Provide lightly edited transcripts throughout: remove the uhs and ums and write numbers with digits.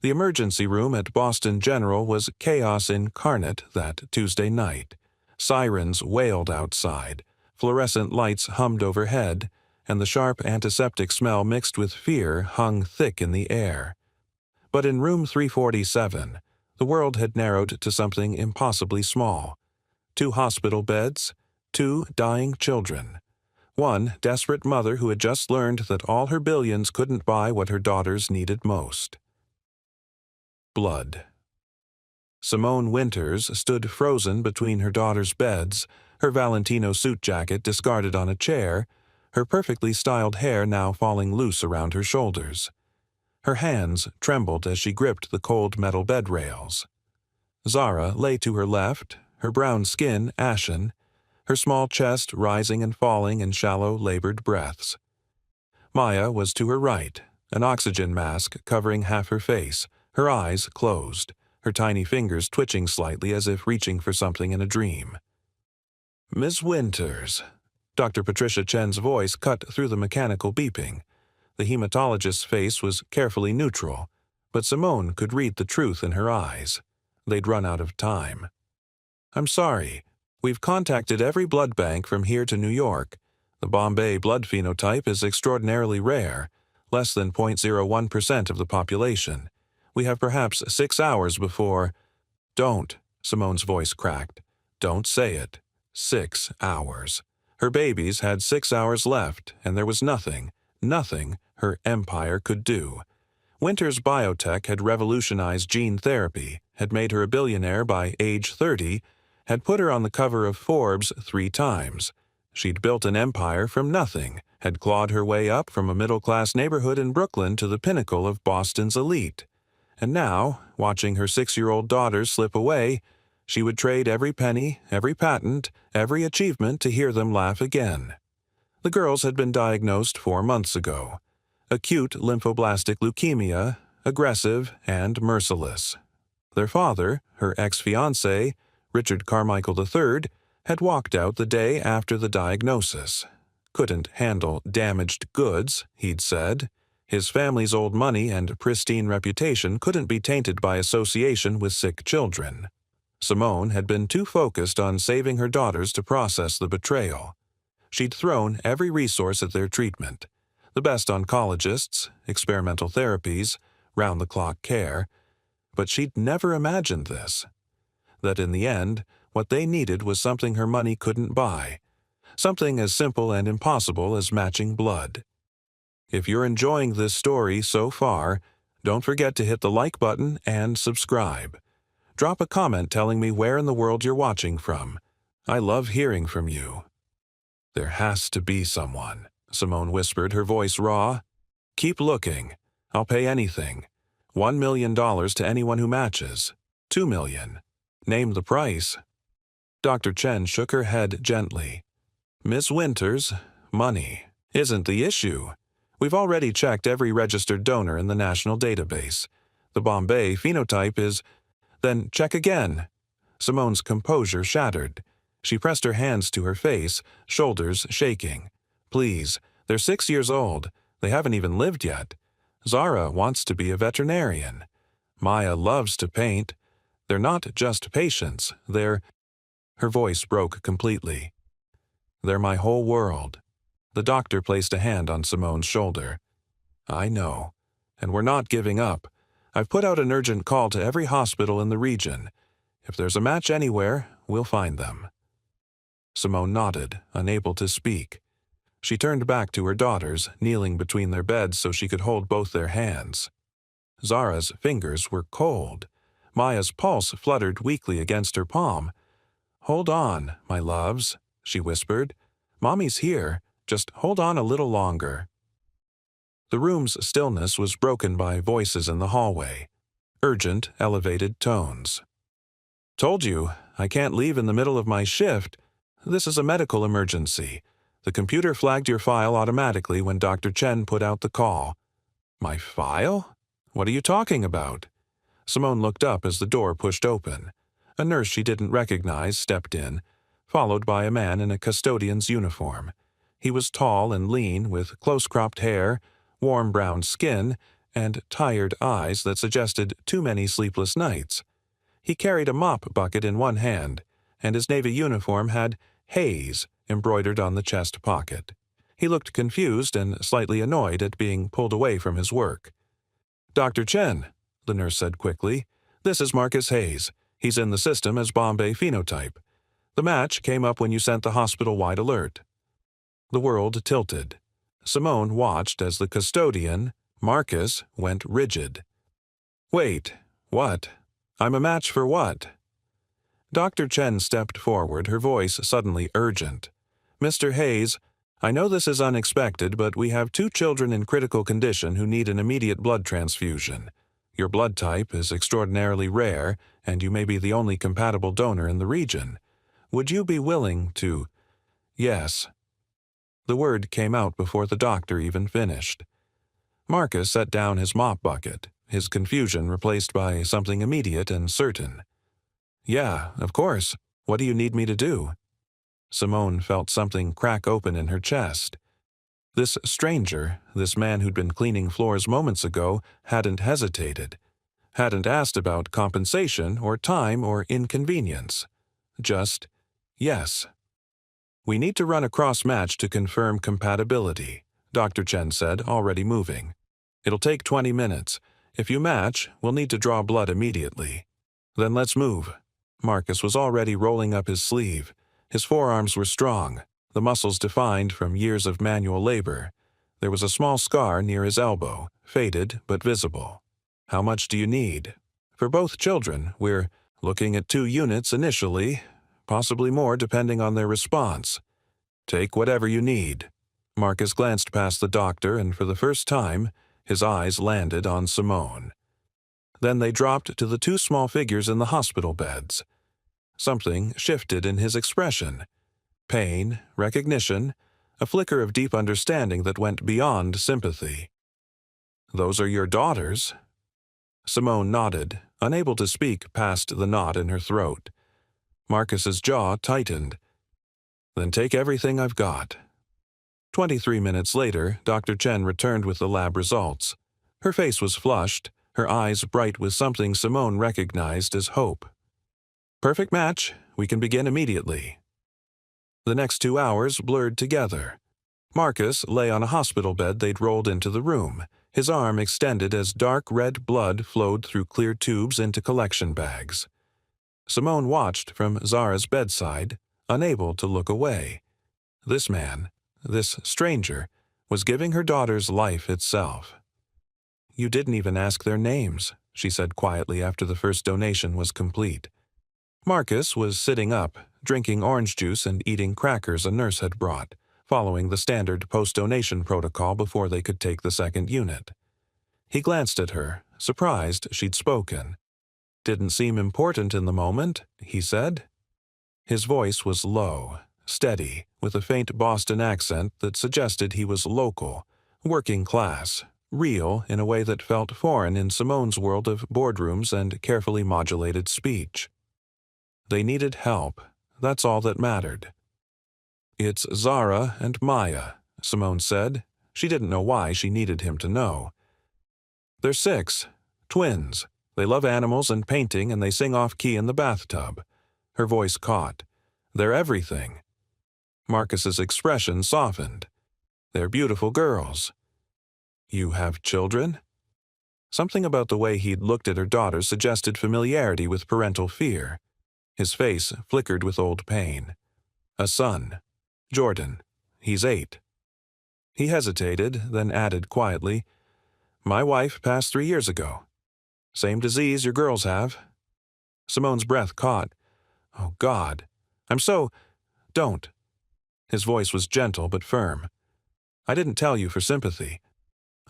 The emergency room at Boston General was chaos incarnate that Tuesday night. Sirens wailed outside, fluorescent lights hummed overhead, and the sharp antiseptic smell mixed with fear hung thick in the air. But in room 347, the world had narrowed to something impossibly small. 2 hospital beds, 2 dying children. One desperate mother who had just learned that all her billions couldn't buy what her daughters needed most. Blood. Simone Winters stood frozen between her daughters' beds, her Valentino suit jacket discarded on a chair, her perfectly styled hair now falling loose around her shoulders. Her hands trembled as she gripped the cold metal bed rails. Zara lay to her left, her brown skin ashen, her small chest rising and falling in shallow, labored breaths. Maya was to her right, an oxygen mask covering half her face, her eyes closed, her tiny fingers twitching slightly as if reaching for something in a dream. "Miss Winters." Dr. Patricia Chen's voice cut through the mechanical beeping. The hematologist's face was carefully neutral, but Simone could read the truth in her eyes. They'd run out of time. "I'm sorry. We've contacted every blood bank from here to New York. The Bombay blood phenotype is extraordinarily rare, less than 0.01% of the population. We have perhaps 6 hours before—" "Don't," Simone's voice cracked. "Don't say it. 6 hours. Her babies had 6 hours left, and there was nothing her empire could do. Winters Biotech had revolutionized gene therapy, had made her a billionaire by age 30, had put her on the cover of Forbes 3 times. She'd built an empire from nothing, had clawed her way up from a middle-class neighborhood in Brooklyn to the pinnacle of Boston's elite. And now, watching her 6-year-old daughter slip away, she would trade every penny, every patent, every achievement to hear them laugh again. The girls had been diagnosed 4 months ago. Acute lymphoblastic leukemia, aggressive and merciless. Their father, her ex-fiancé, Richard Carmichael III, had walked out the day after the diagnosis. Couldn't handle damaged goods, he'd said. His family's old money and pristine reputation couldn't be tainted by association with sick children. Simone had been too focused on saving her daughters to process the betrayal. She'd thrown every resource at their treatment. The best oncologists, experimental therapies, round-the-clock care. But she'd never imagined this. That in the end, what they needed was something her money couldn't buy. Something as simple and impossible as matching blood. If you're enjoying this story so far, don't forget to hit the like button and subscribe. Drop a comment telling me where in the world you're watching from. I love hearing from you. "There has to be someone," Simone whispered, her voice raw. "Keep looking. I'll pay anything. $1 million to anyone who matches. $2 million. Name the price." Dr. Chen shook her head gently. "Miss Winters, money isn't the issue. We've already checked every registered donor in the national database. The Bombay phenotype is—" "Then check again." Simone's composure shattered. She pressed her hands to her face, shoulders shaking. "Please, they're 6 years old. They haven't even lived yet. Zara wants to be a veterinarian. Maya loves to paint. They're not just patients, they're—" Her voice broke completely. "They're my whole world." The doctor placed a hand on Simone's shoulder. "I know. And we're not giving up. I've put out an urgent call to every hospital in the region. If there's a match anywhere, we'll find them." Simone nodded, unable to speak. She turned back to her daughters, kneeling between their beds so she could hold both their hands. Zara's fingers were cold. Maya's pulse fluttered weakly against her palm. "Hold on, my loves," she whispered. "Mommy's here. Just hold on a little longer." The room's stillness was broken by voices in the hallway. Urgent, elevated tones. "Told you, I can't leave in the middle of my shift. This is a medical emergency. The computer flagged your file automatically when Dr. Chen put out the call." "My file? What are you talking about?" Simone looked up as the door pushed open. A nurse she didn't recognize stepped in, followed by a man in a custodian's uniform. He was tall and lean, with close-cropped hair, warm brown skin, and tired eyes that suggested too many sleepless nights. He carried a mop bucket in one hand, and his Navy uniform had Hayes embroidered on the chest pocket. He looked confused and slightly annoyed at being pulled away from his work. "Dr. Chen," the nurse said quickly, "this is Marcus Hayes. He's in the system as Bombay phenotype. The match came up when you sent the hospital-wide alert." The world tilted. Simone watched as the custodian, Marcus, went rigid. "Wait, what? I'm a match for what?" Dr. Chen stepped forward, her voice suddenly urgent. "Mr. Hayes, I know this is unexpected, but we have 2 children in critical condition who need an immediate blood transfusion. Your blood type is extraordinarily rare, and you may be the only compatible donor in the region. Would you be willing to—" "Yes." The word came out before the doctor even finished. Marcus set down his mop bucket, his confusion replaced by something immediate and certain. "Yeah, of course. What do you need me to do?" Simone felt something crack open in her chest. This stranger, this man who'd been cleaning floors moments ago, hadn't hesitated, hadn't asked about compensation or time or inconvenience. Just, yes. "We need to run a cross-match to confirm compatibility," Dr. Chen said, already moving. "It'll take 20 minutes. If you match, we'll need to draw blood immediately." "Then let's move." Marcus was already rolling up his sleeve. His forearms were strong, the muscles defined from years of manual labor. There was a small scar near his elbow, faded but visible. "How much do you need?" "For both children, we're looking at 2 units initially, possibly more depending on their response." "Take whatever you need." Marcus glanced past the doctor, and for the first time, his eyes landed on Simone. Then they dropped to the 2 small figures in the hospital beds. Something shifted in his expression. Pain, recognition, a flicker of deep understanding that went beyond sympathy. "Those are your daughters?" Simone nodded, unable to speak past the knot in her throat. Marcus's jaw tightened. "Then take everything I've got." 23 minutes later, Dr. Chen returned with the lab results. Her face was flushed, her eyes bright with something Simone recognized as hope. "Perfect match. We can begin immediately." The next 2 hours blurred together. Marcus lay on a hospital bed they'd rolled into the room, his arm extended as dark red blood flowed through clear tubes into collection bags. Simone watched from Zara's bedside, unable to look away. This man, this stranger, was giving her daughter's life itself. "You didn't even ask their names," she said quietly after the first donation was complete. Marcus was sitting up, drinking orange juice and eating crackers a nurse had brought, following the standard post-donation protocol before they could take the second unit. He glanced at her, surprised she'd spoken. "Didn't seem important in the moment," he said. His voice was low, steady, with a faint Boston accent that suggested he was local, working class, real in a way that felt foreign in Simone's world of boardrooms and carefully modulated speech. They needed help. That's all that mattered. "It's Zara and Maya," Simone said. She didn't know why she needed him to know. "They're 6, twins. They love animals and painting, and they sing off-key in the bathtub." Her voice caught. "They're everything." Marcus's expression softened. "They're beautiful girls." "You have children?" Something about the way he'd looked at her daughter suggested familiarity with parental fear. His face flickered with old pain. "A son. Jordan. He's 8. He hesitated, then added quietly, "My wife passed 3 years ago. Same disease your girls have." Simone's breath caught. "Oh, God. I'm so— Don't." His voice was gentle but firm. "I didn't tell you for sympathy.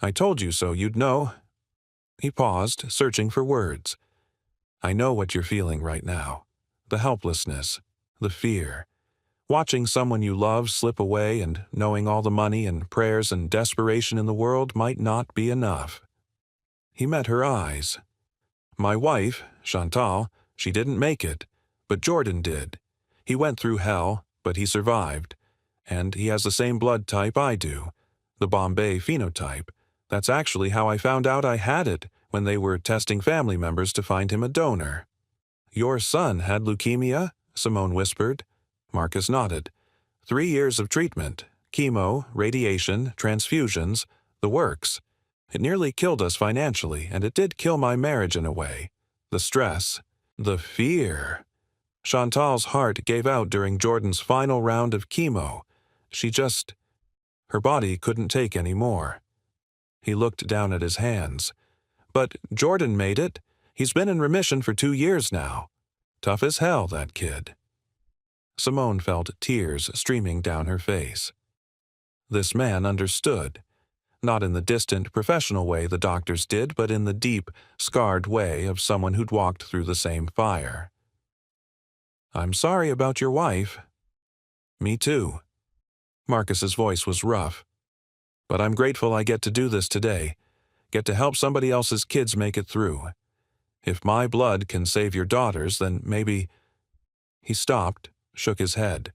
I told you so you'd know." He paused, searching for words. "I know what you're feeling right now. The helplessness, the fear. Watching someone you love slip away and knowing all the money and prayers and desperation in the world might not be enough." He met her eyes. "My wife, Chantal, she didn't make it, but Jordan did. He went through hell, but he survived. And he has the same blood type I do, the Bombay phenotype, That's actually how I found out I had it when they were testing family members to find him a donor." "Your son had leukemia?" Simone whispered. Marcus nodded. 3 years of treatment, chemo, radiation, transfusions, the works. It nearly killed us financially, and it did kill my marriage in a way. The stress, the fear. Chantal's heart gave out during Jordan's final round of chemo. Her body couldn't take any more. He looked down at his hands. "But Jordan made it. He's been in remission for 2 years now. Tough as hell, that kid." Simone felt tears streaming down her face. This man understood. Not in the distant, professional way the doctors did, but in the deep, scarred way of someone who'd walked through the same fire. "I'm sorry about your wife." "Me too." Marcus's voice was rough. "But I'm grateful I get to do this today. Get to help somebody else's kids make it through. If my blood can save your daughters, then maybe—" He stopped, shook his head.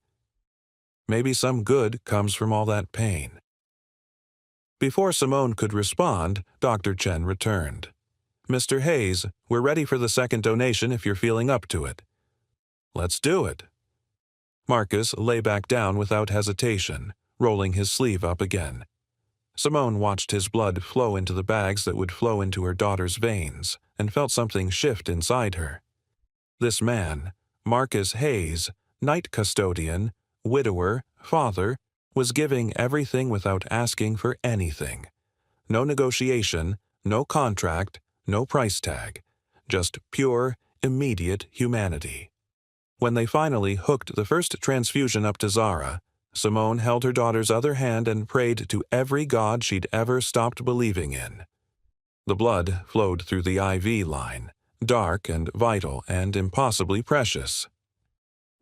"Maybe some good comes from all that pain." Before Simone could respond, Dr. Chen returned. "Mr. Hayes, we're ready for the second donation if you're feeling up to it." "Let's do it." Marcus lay back down without hesitation, rolling his sleeve up again. Simone watched his blood flow into the bags that would flow into her daughter's veins and felt something shift inside her. This man, Marcus Hayes, night custodian, widower, father, was giving everything without asking for anything. No negotiation, no contract, no price tag. Just pure, immediate humanity. When they finally hooked the first transfusion up to Zara, Simone held her daughter's other hand and prayed to every god she'd ever stopped believing in. The blood flowed through the IV line, dark and vital and impossibly precious.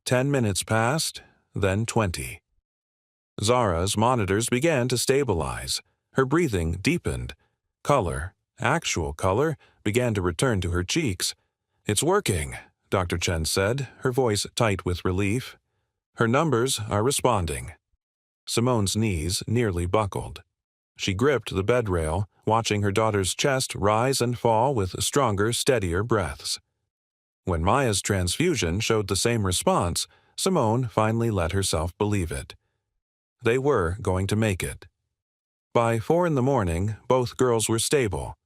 10 minutes passed, then 20. Zara's monitors began to stabilize. Her breathing deepened. Color, actual color, began to return to her cheeks. "It's working," Dr. Chen said, her voice tight with relief. "Her numbers are responding." Simone's knees nearly buckled. She gripped the bed rail, watching her daughter's chest rise and fall with stronger, steadier breaths. When Maya's transfusion showed the same response, Simone finally let herself believe it. They were going to make it. By 4 in the morning, both girls were stable.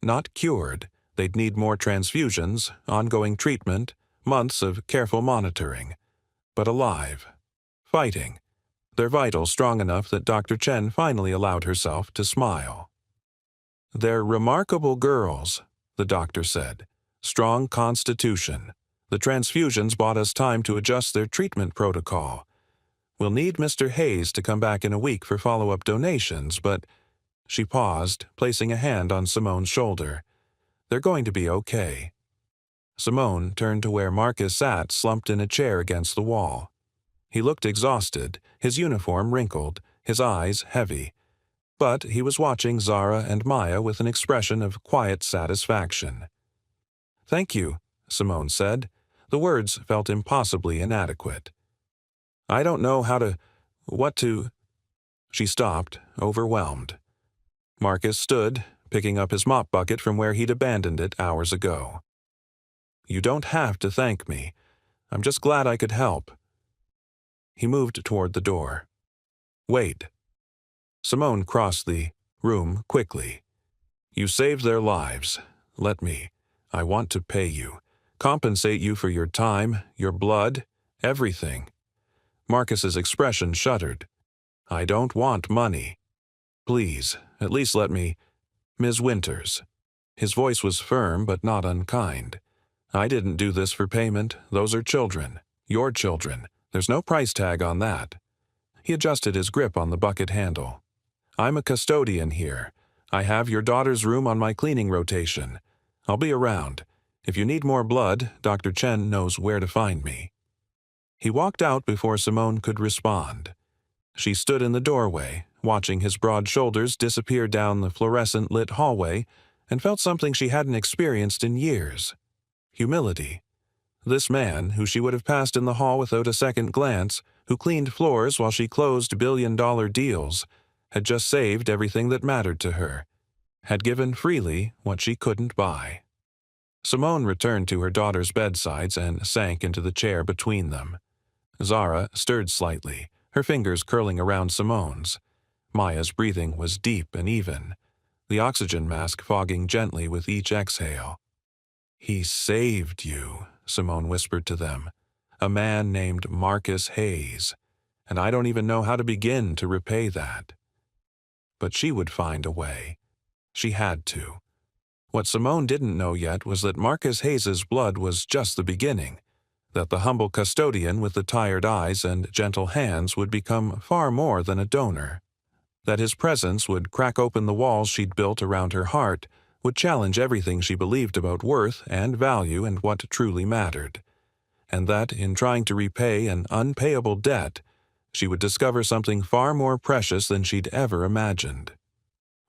Not cured. They'd need more transfusions, ongoing treatment, months of careful monitoring. But alive. Fighting. Their vitals strong enough that Dr. Chen finally allowed herself to smile. "They're remarkable girls," the doctor said. "Strong constitution. The transfusions bought us time to adjust their treatment protocol. We'll need Mr. Hayes to come back in a week for follow-up donations, but—" She paused, placing a hand on Simone's shoulder. "They're going to be okay." Simone turned to where Marcus sat slumped in a chair against the wall. He looked exhausted, his uniform wrinkled, his eyes heavy. But he was watching Zara and Maya with an expression of quiet satisfaction. "Thank you," Simone said. The words felt impossibly inadequate. "I don't know what to—" She stopped, overwhelmed. Marcus stood, picking up his mop bucket from where he'd abandoned it hours ago. "You don't have to thank me. I'm just glad I could help." He moved toward the door. "Wait." Simone crossed the room quickly. "You saved their lives. I want to pay you. Compensate you for your time, your blood, everything." Marcus's expression shuddered. "I don't want money. Please, at least let me—" "Ms. Winters." His voice was firm but not unkind. "I didn't do this for payment. Those are children. Your children. There's no price tag on that." He adjusted his grip on the bucket handle. "I'm a custodian here. I have your daughter's room on my cleaning rotation. I'll be around. If you need more blood, Dr. Chen knows where to find me." He walked out before Simone could respond. She stood in the doorway, watching his broad shoulders disappear down the fluorescent-lit hallway, and felt something she hadn't experienced in years. Humility. This man, who she would have passed in the hall without a second glance, who cleaned floors while she closed billion-dollar deals, had just saved everything that mattered to her. had given freely what she couldn't buy. Simone returned to her daughter's bedsides and sank into the chair between them. Zara stirred slightly, her fingers curling around Simone's. Maya's breathing was deep and even, the oxygen mask fogging gently with each exhale. "He saved you," Simone whispered to them. "A man named Marcus Hayes, and I don't even know how to begin to repay that." But she would find a way. She had to. What Simone didn't know yet was that Marcus Hayes's blood was just the beginning, that the humble custodian with the tired eyes and gentle hands would become far more than a donor, that his presence would crack open the walls she'd built around her heart, would challenge everything she believed about worth and value and what truly mattered, and that, in trying to repay an unpayable debt, she would discover something far more precious than she'd ever imagined.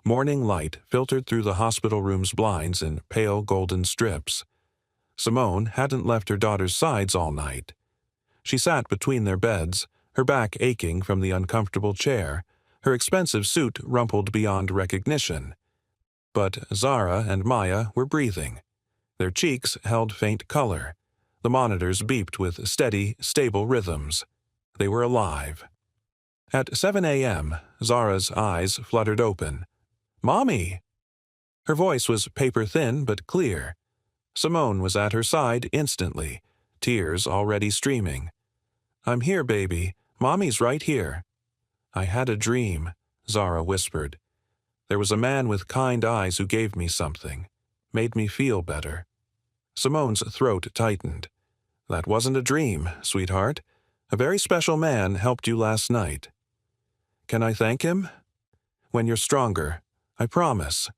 Morning light filtered through the hospital room's blinds in pale golden strips. Simone hadn't left her daughter's sides all night. She sat between their beds, her back aching from the uncomfortable chair, her expensive suit rumpled beyond recognition. But Zara and Maya were breathing. Their cheeks held faint color. The monitors beeped with steady, stable rhythms. They were alive. At 7 a.m., Zara's eyes fluttered open. "Mommy!" Her voice was paper-thin but clear. Simone was at her side instantly, tears already streaming. "I'm here, baby. Mommy's right here." "I had a dream," Zara whispered. "There was a man with kind eyes who gave me something, made me feel better." Simone's throat tightened. "That wasn't a dream, sweetheart. A very special man helped you last night." "Can I thank him?" "When you're stronger. I promise."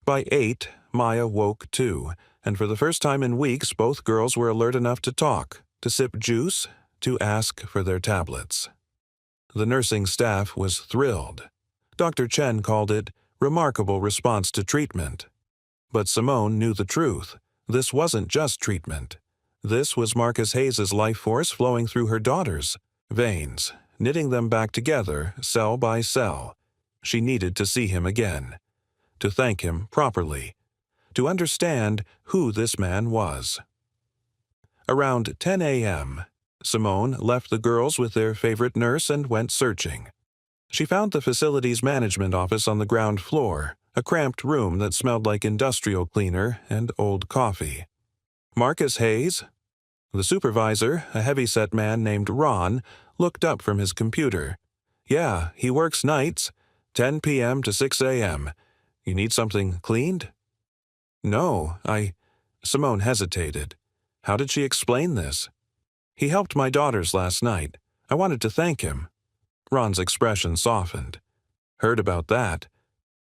By 8, Maya woke too, and for the first time in weeks both girls were alert enough to talk, to sip juice, to ask for their tablets. The nursing staff was thrilled. Dr. Chen called it remarkable response to treatment. But Simone knew the truth. This wasn't just treatment. This was Marcus Hayes's life force flowing through her daughter's veins, knitting them back together, cell by cell. She needed to see him again, to thank him properly, to understand who this man was. Around 10 a.m., Simone left the girls with their favorite nurse and went searching. She found the facility's management office on the ground floor, a cramped room that smelled like industrial cleaner and old coffee. "Marcus Hayes?" The supervisor, a heavy-set man named Ron, looked up from his computer. "Yeah, he works nights, 10 p.m. to 6 a.m. You need something cleaned?" "No, Simone hesitated. How did she explain this? "He helped my daughters last night. I wanted to thank him." Ron's expression softened. "Heard about that.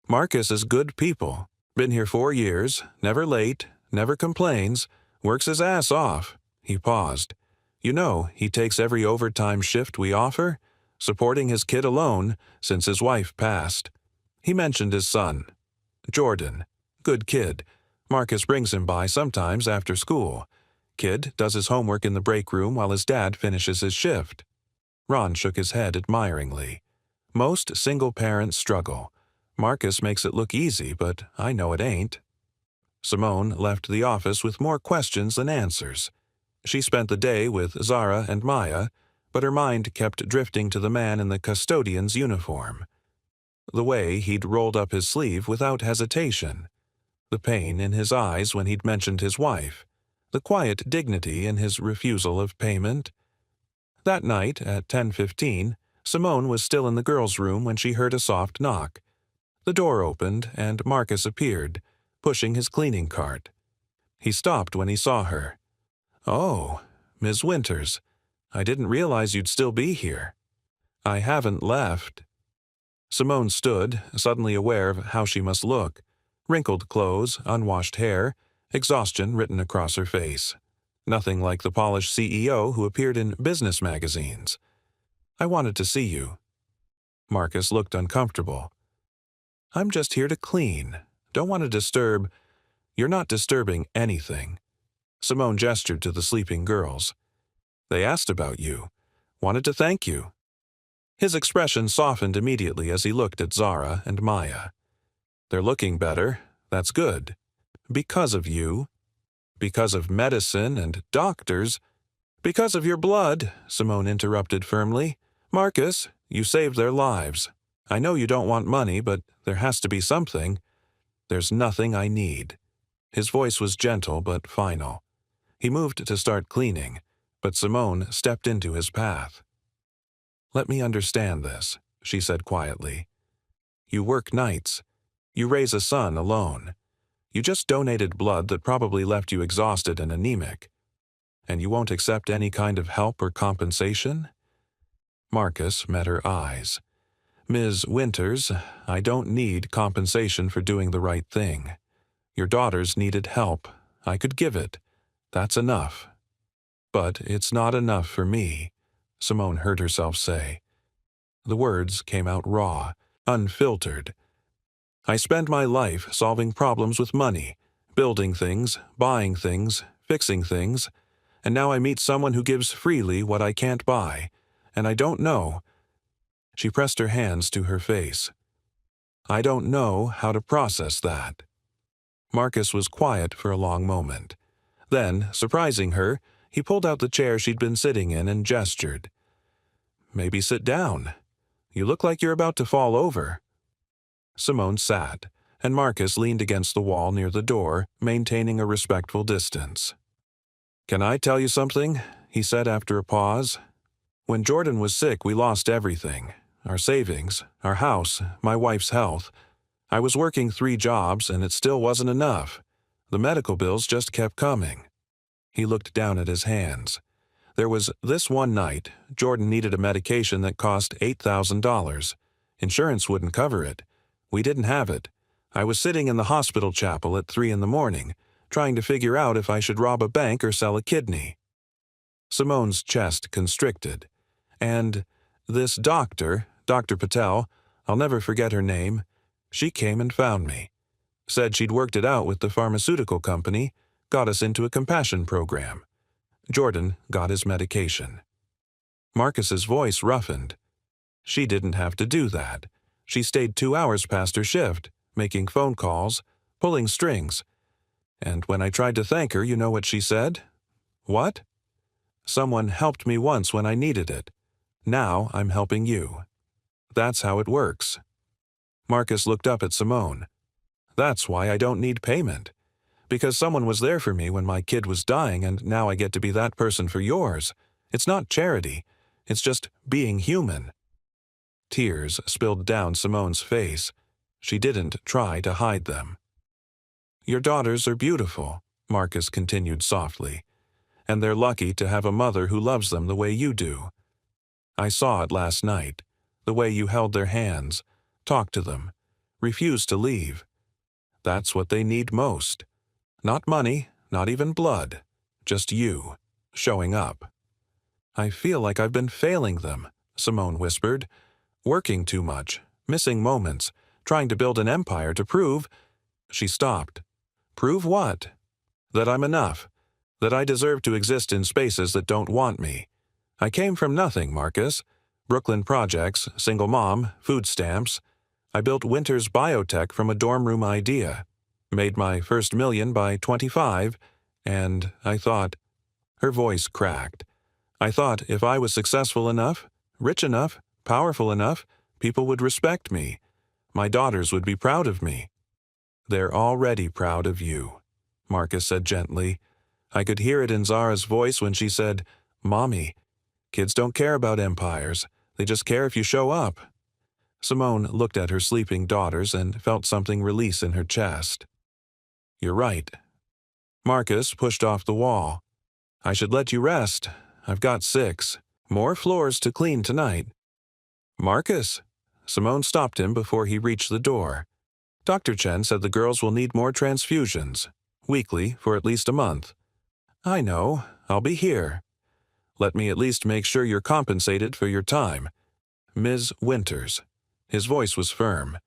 Marcus is good people. Been here 4 years, never late, never complains, works his ass off." He paused. "You know, he takes every overtime shift we offer, supporting his kid alone since his wife passed." He mentioned his son, Jordan. Good kid. Marcus brings him by sometimes after school. Kid does his homework in the break room while his dad finishes his shift. Ron shook his head admiringly. "Most single parents struggle. Marcus makes it look easy, but I know it ain't." Simone left the office with more questions than answers. She spent the day with Zara and Maya, but her mind kept drifting to the man in the custodian's uniform. The way he'd rolled up his sleeve without hesitation. The pain in his eyes when he'd mentioned his wife. The quiet dignity in his refusal of payment. That night, at 10:15, Simone was still in the girls' room when she heard a soft knock. The door opened, and Marcus appeared, pushing his cleaning cart. He stopped when he saw her. "Oh, Ms. Winters, I didn't realize you'd still be here." "I haven't left." Simone stood, suddenly aware of how she must look. Wrinkled clothes, unwashed hair, exhaustion written across her face. Nothing like the polished CEO who appeared in business magazines. "I wanted to see you." Marcus looked uncomfortable. "I'm just here to clean. Don't want to disturb—" "You're not disturbing anything." Simone gestured to the sleeping girls. "They asked about you. Wanted to thank you." His expression softened immediately as he looked at Zara and Maya. They're looking better. That's good. Because of you. Because of medicine and doctors. Because of your blood, Simone interrupted firmly. Marcus, you saved their lives. I know you don't want money, but there has to be something. There's nothing I need. His voice was gentle but final. He moved to start cleaning, but Simone stepped into his path. Let me understand this, she said quietly. You work nights. You raise a son alone. You just donated blood that probably left you exhausted and anemic. And you won't accept any kind of help or compensation? Marcus met her eyes. Ms. Winters, I don't need compensation for doing the right thing. Your daughters needed help. I could give it. That's enough. But it's not enough for me, Simone heard herself say. The words came out raw, unfiltered. I spend my life solving problems with money, building things, buying things, fixing things, and now I meet someone who gives freely what I can't buy, and I don't know. She pressed her hands to her face. I don't know how to process that. Marcus was quiet for a long moment. Then, surprising her, he pulled out the chair she'd been sitting in and gestured. Maybe sit down. You look like you're about to fall over. Simone sat, and Marcus leaned against the wall near the door, maintaining a respectful distance. Can I tell you something? He said after a pause. When Jordan was sick, we lost everything. Our savings, our house, my wife's health. I was working 3 jobs, and it still wasn't enough. The medical bills just kept coming. He looked down at his hands. There was this one night, Jordan needed a medication that cost $8,000. Insurance wouldn't cover it. We didn't have it. I was sitting in the hospital chapel at 3 a.m, trying to figure out if I should rob a bank or sell a kidney. Simone's chest constricted. And this doctor, Dr. Patel, I'll never forget her name, she came and found me. Said she'd worked it out with the pharmaceutical company, got us into a compassion program. Jordan got his medication. Marcus's voice roughened. She didn't have to do that. She stayed 2 hours past her shift, making phone calls, pulling strings. And when I tried to thank her, you know what she said? What? Someone helped me once when I needed it. Now I'm helping you. That's how it works. Marcus looked up at Simone. That's why I don't need payment. Because someone was there for me when my kid was dying, and now I get to be that person for yours. It's not charity. It's just being human. Tears spilled down Simone's face. She didn't try to hide them. Your daughters are beautiful, Marcus continued softly, and they're lucky to have a mother who loves them the way you do. I saw it last night, the way you held their hands, talked to them, refused to leave. That's what they need most. Not money, not even blood, just you, showing up. I feel like I've been failing them, Simone whispered, working too much, missing moments, trying to build an empire to prove. She stopped. Prove what? That I'm enough, that I deserve to exist in spaces that don't want me. I came from nothing, Marcus. Brooklyn projects, single mom, food stamps. I built Winters Biotech from a dorm room idea. Made my first million by 25, and I thought, her voice cracked. I thought if I was successful enough, rich enough, powerful enough, people would respect me. My daughters would be proud of me. They're already proud of you, Marcus said gently. I could hear it in Zara's voice when she said, Mommy, kids don't care about empires. They just care if you show up. Simone looked at her sleeping daughters and felt something release in her chest. You're right. Marcus pushed off the wall. I should let you rest. I've got 6. More floors to clean tonight. Marcus! Simone stopped him before he reached the door. Dr. Chen said the girls will need more transfusions, weekly for at least a month. I know. I'll be here. Let me at least make sure you're compensated for your time. Ms. Winters. His voice was firm.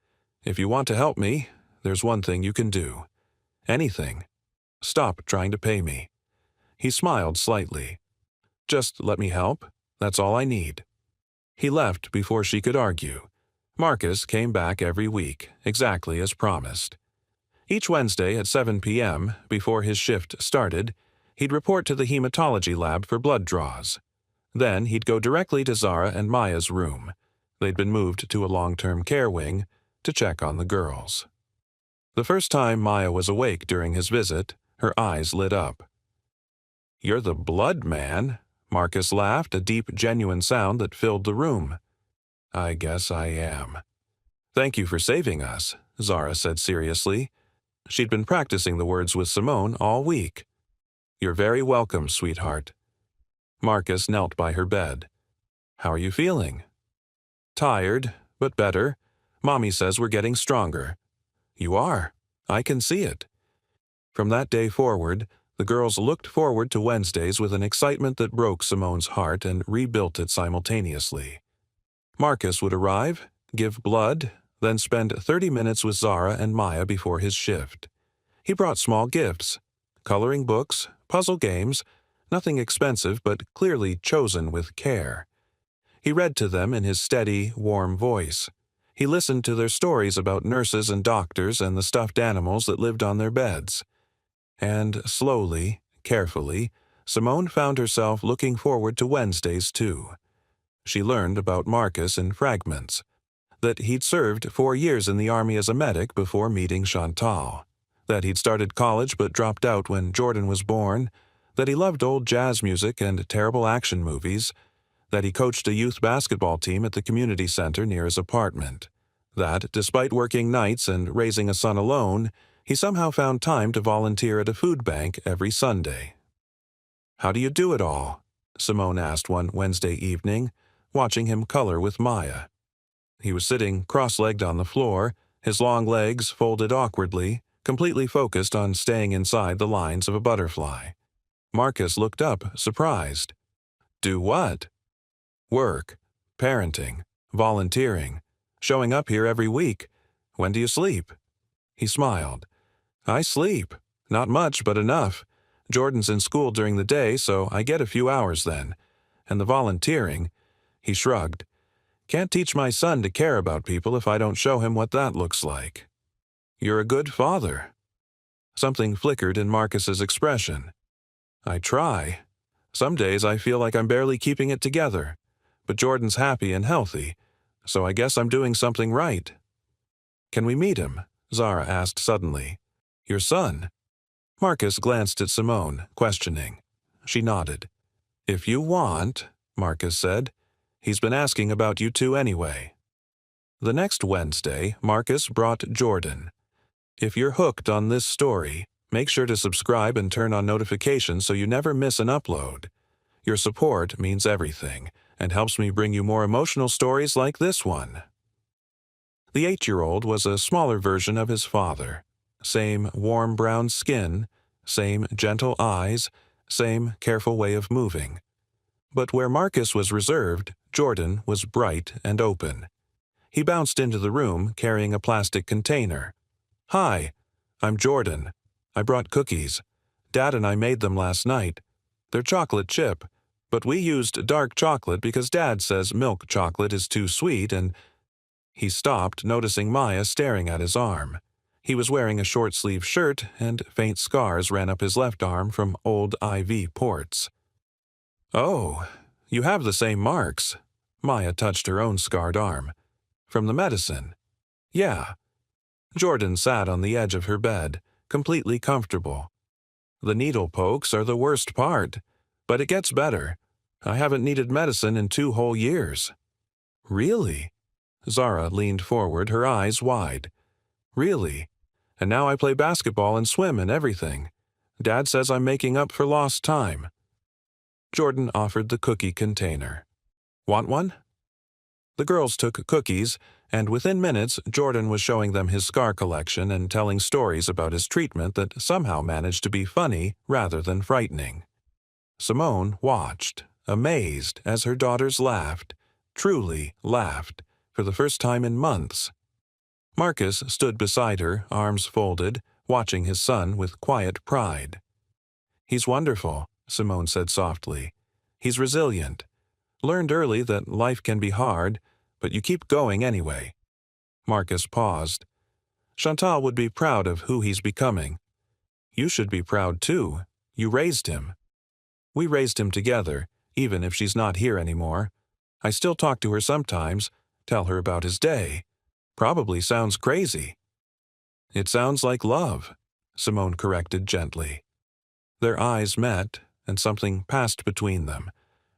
If you want to help me, there's one thing you can do. Anything. Stop trying to pay me. He smiled slightly. Just let me help. That's all I need. He left before she could argue. Marcus came back every week, exactly as promised. Each Wednesday at 7 p.m., before his shift started, he'd report to the hematology lab for blood draws. Then he'd go directly to Zara and Maya's room. They'd been moved to a long-term care wing to check on the girls. The first time Maya was awake during his visit, her eyes lit up. "You're the blood man," Marcus laughed, a deep, genuine sound that filled the room. "I guess I am." "Thank you for saving us," Zara said seriously. She'd been practicing the words with Simone all week. "You're very welcome, sweetheart." Marcus knelt by her bed. "How are you feeling?" "Tired, but better. Mommy says we're getting stronger." "You are. I can see it." From that day forward, the girls looked forward to Wednesdays with an excitement that broke Simone's heart and rebuilt it simultaneously. Marcus would arrive, give blood, then spend 30 minutes with Zara and Maya before his shift. He brought small gifts, coloring books, puzzle games, nothing expensive but clearly chosen with care. He read to them in his steady, warm voice. He listened to their stories about nurses and doctors and the stuffed animals that lived on their beds. And slowly, carefully, Simone found herself looking forward to Wednesdays too. She learned about Marcus in fragments, that he'd served 4 years in the army as a medic before meeting Chantal, that he'd started college but dropped out when Jordan was born, that he loved old jazz music and terrible action movies, that he coached a youth basketball team at the community center near his apartment, that, despite working nights and raising a son alone, he somehow found time to volunteer at a food bank every Sunday. "How do you do it all?" Simone asked one Wednesday evening, watching him color with Maya. He was sitting cross-legged on the floor, his long legs folded awkwardly, completely focused on staying inside the lines of a butterfly. Marcus looked up, surprised. "Do what?" "Work, parenting, volunteering, showing up here every week. When do you sleep?" He smiled. "I sleep. Not much, but enough. Jordan's in school during the day, so I get a few hours then. And the volunteering," he shrugged. "Can't teach my son to care about people if I don't show him what that looks like." "You're a good father." Something flickered in Marcus's expression. "I try. Some days I feel like I'm barely keeping it together. But Jordan's happy and healthy, so I guess I'm doing something right." "Can we meet him?" Zara asked suddenly. "Your son?" Marcus glanced at Simone, questioning. She nodded. "If you want," Marcus said. "He's been asking about you two anyway." The next Wednesday, Marcus brought Jordan. If you're hooked on this story, make sure to subscribe and turn on notifications so you never miss an upload. Your support means everything and helps me bring you more emotional stories like this one. The 8-year-old was a smaller version of his father. Same warm brown skin, same gentle eyes, same careful way of moving. But where Marcus was reserved, Jordan was bright and open. He bounced into the room carrying a plastic container. "Hi, I'm Jordan. I brought cookies. Dad and I made them last night. They're chocolate chip, but we used dark chocolate because Dad says milk chocolate is too sweet and—" He stopped, noticing Maya staring at his arm. He was wearing a short-sleeved shirt, and faint scars ran up his left arm from old IV ports. "Oh, you have the same marks." Maya touched her own scarred arm. "From the medicine." "Yeah." Jordan sat on the edge of her bed, completely comfortable. "The needle pokes are the worst part, but it gets better. I haven't needed medicine in 2 whole years." "Really?" Zara leaned forward, her eyes wide. "Really. And now I play basketball and swim and everything. Dad says I'm making up for lost time." Jordan offered the cookie container. "Want one?" The girls took cookies, and within minutes Jordan was showing them his scar collection and telling stories about his treatment that somehow managed to be funny rather than frightening. Simone watched, amazed, as her daughters laughed, truly laughed, for the first time in months. Marcus stood beside her, arms folded, watching his son with quiet pride. "He's wonderful," Simone said softly. "He's resilient. Learned early that life can be hard, but you keep going anyway. Marcus paused. Chantal would be proud of who he's becoming. You should be proud too. You raised him. We raised him together, even if she's not here anymore. I still talk to her sometimes, tell her about his day. Probably sounds crazy. It sounds like love, Simone corrected gently. Their eyes met, and something passed between them.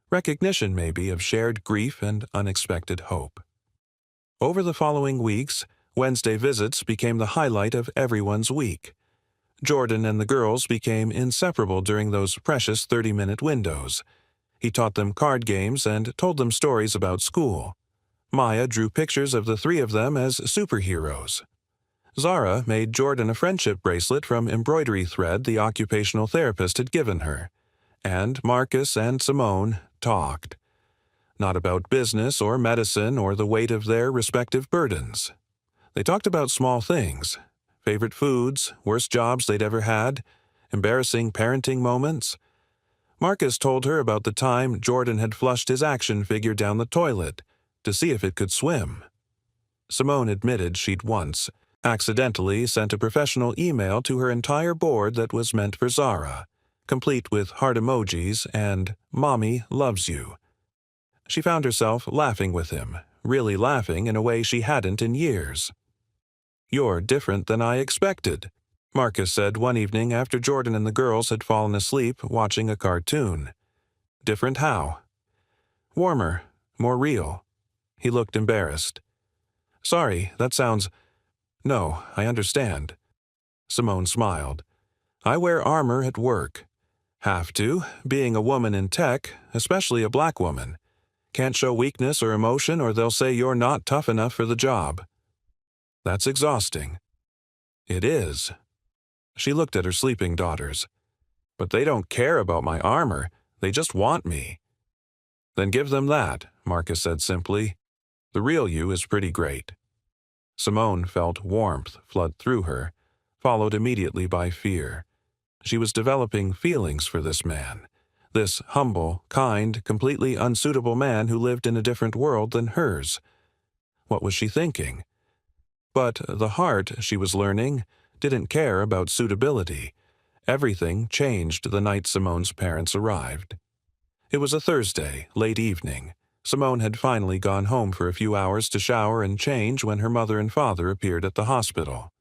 Recognition, maybe, of shared grief and unexpected hope. Over the following weeks, Wednesday visits became the highlight of everyone's week. Jordan and the girls became inseparable during those precious 30-minute windows. He taught them card games and told them stories about school. Maya drew pictures of the three of them as superheroes. Zara made Jordan a friendship bracelet from embroidery thread the occupational therapist had given her. And Marcus and Simone talked. Not about business or medicine or the weight of their respective burdens. They talked about small things. Favorite foods, worst jobs they'd ever had, embarrassing parenting moments. Marcus told her about the time Jordan had flushed his action figure down the toilet to see if it could swim. Simone admitted she'd once accidentally sent a professional email to her entire board that was meant for Zara, complete with heart emojis and "Mommy loves you." She found herself laughing with him, really laughing in a way she hadn't in years. "You're different than I expected," Marcus said one evening after Jordan and the girls had fallen asleep watching a cartoon. "Different how?" "Warmer, more real." He looked embarrassed. "Sorry, that sounds—" "No, I understand." Simone smiled. "I wear armor at work. Have to, being a woman in tech, especially a black woman. Can't show weakness or emotion or they'll say you're not tough enough for the job." "That's exhausting." "It is." She looked at her sleeping daughters. "But they don't care about my armor. They just want me." "Then give them that," Marcus said simply. "The real you is pretty great." Simone felt warmth flood through her, followed immediately by fear. She was developing feelings for this man, this humble, kind, completely unsuitable man who lived in a different world than hers. What was she thinking? But the heart, she was learning, didn't care about suitability. Everything changed the night Simone's parents arrived. It was a Thursday, late evening. Simone had finally gone home for a few hours to shower and change when her mother and father appeared at the hospital.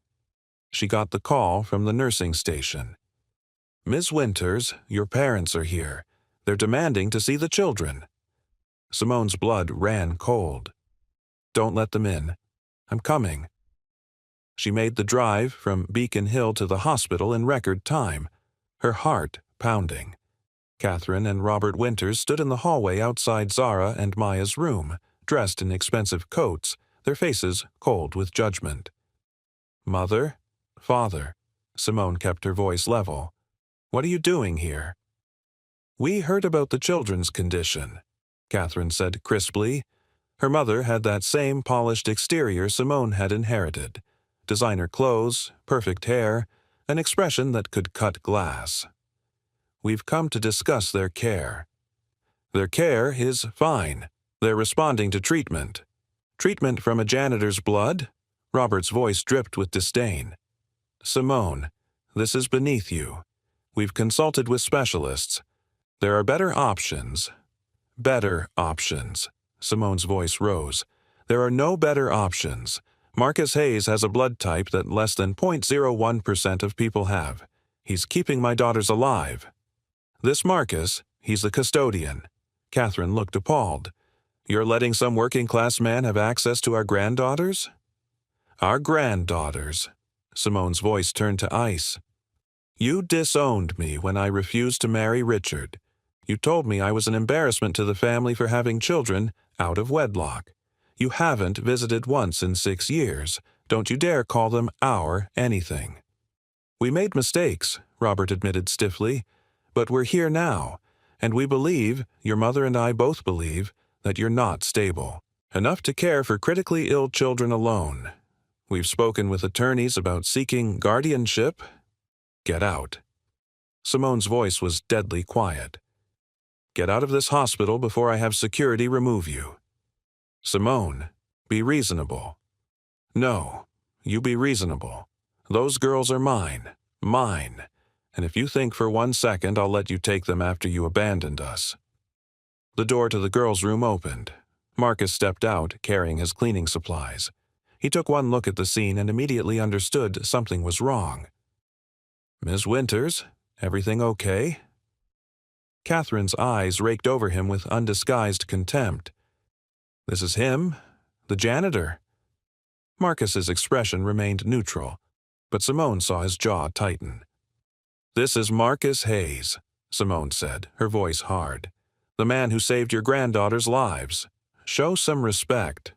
She got the call from the nursing station. "Miss Winters, your parents are here. They're demanding to see the children." Simone's blood ran cold. "Don't let them in. I'm coming." She made the drive from Beacon Hill to the hospital in record time, her heart pounding. Catherine and Robert Winters stood in the hallway outside Zara and Maya's room, dressed in expensive coats, their faces cold with judgment. "Mother? Father?" Simone kept her voice level. "What are you doing here?" "We heard about the children's condition," Catherine said crisply. Her mother had that same polished exterior Simone had inherited. Designer clothes, perfect hair, an expression that could cut glass. "We've come to discuss their care." "Their care is fine. They're responding to treatment." "Treatment from a janitor's blood?" Robert's voice dripped with disdain. "Simone, this is beneath you. We've consulted with specialists. There are better options." "Better options." Simone's voice rose. "There are no better options. Marcus Hayes has a blood type that less than 0.01% of people have. He's keeping my daughters alive." "This Marcus, he's the custodian." Catherine looked appalled. "You're letting some working-class man have access to our granddaughters?" "Our granddaughters." Simone's voice turned to ice. "You disowned me when I refused to marry Richard. You told me I was an embarrassment to the family for having children out of wedlock. You haven't visited once in 6 years. Don't you dare call them our anything." "We made mistakes," Robert admitted stiffly. "But we're here now, and we believe, your mother and I both believe, that you're not stable enough to care for critically ill children alone. We've spoken with attorneys about seeking guardianship. Get out." Simone's voice was deadly quiet. "Get out of this hospital before I have security remove you." "Simone, be reasonable." No, you be reasonable. Those girls are mine. Mine. And if you think for 1 second I'll let you take them after you abandoned us. The door to the girls' room opened. Marcus stepped out, carrying his cleaning supplies. He took one look at the scene and immediately understood something was wrong. Miss Winters, everything okay? Catherine's eyes raked over him with undisguised contempt. This is him, the janitor. Marcus's expression remained neutral, but Simone saw his jaw tighten. This is Marcus Hayes, Simone said, her voice hard. The man who saved your granddaughters' lives. Show some respect.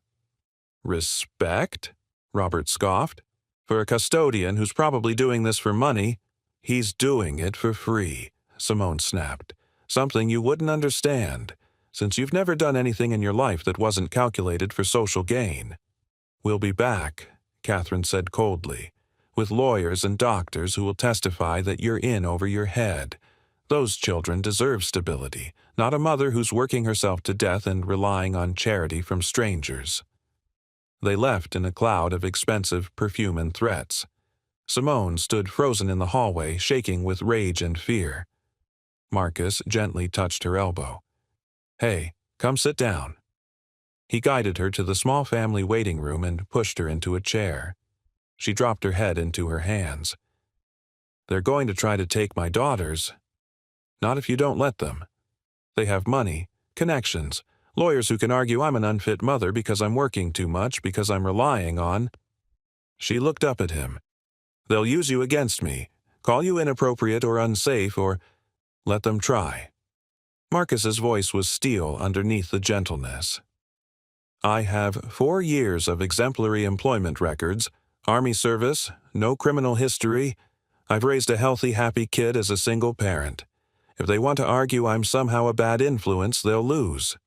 Respect? Robert scoffed. For a custodian who's probably doing this for money, he's doing it for free, Simone snapped. Something you wouldn't understand, since you've never done anything in your life that wasn't calculated for social gain. We'll be back, Catherine said coldly, with lawyers and doctors who will testify that you're in over your head. Those children deserve stability, not a mother who's working herself to death and relying on charity from strangers. They left in a cloud of expensive perfume and threats. Simone stood frozen in the hallway, shaking with rage and fear. Marcus gently touched her elbow. Hey, come sit down. He guided her to the small family waiting room and pushed her into a chair. She dropped her head into her hands. They're going to try to take my daughters. Not if you don't let them. They have money, connections, lawyers who can argue I'm an unfit mother because I'm working too much, because I'm relying on... She looked up at him. They'll use you against me, call you inappropriate or unsafe, or let them try. Marcus's voice was steel underneath the gentleness. I have 4 years of exemplary employment records, Army service, no criminal history. I've raised a healthy, happy kid as a single parent. If they want to argue I'm somehow a bad influence, they'll lose.